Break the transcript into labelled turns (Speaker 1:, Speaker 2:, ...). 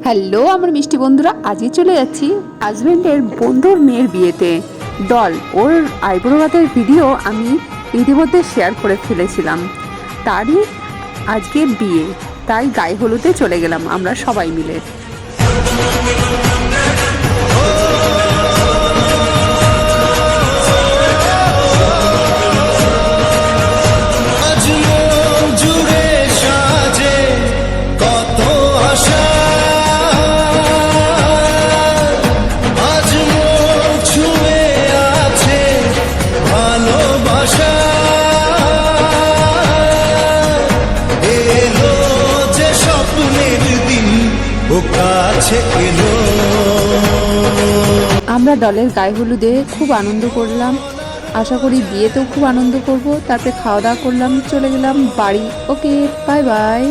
Speaker 1: Hello আমার মিষ্টি বন্ধুরা, আজকে চলে যাচ্ছি হাজবেন্ডের বন্ধুর মেয়ের বিয়েতে। দল ওর আইব্রো ভাতের ভিডিও আমি ইতিমধ্যে শেয়ার করে ফেলেছিলাম। তারই আজকে বিয়ে, তাই গায়ে হলুদে চলে গেলাম আমরা সবাই মিলে। আমরা দলের গায়ে হলুদে খুব আনন্দ করলাম, আশা করি বিয়েতেও খুব আনন্দ করব। তারপরে খাওয়া দাওয়া করলাম, চলে গেলাম বাড়ি। ওকে, বাই বাই।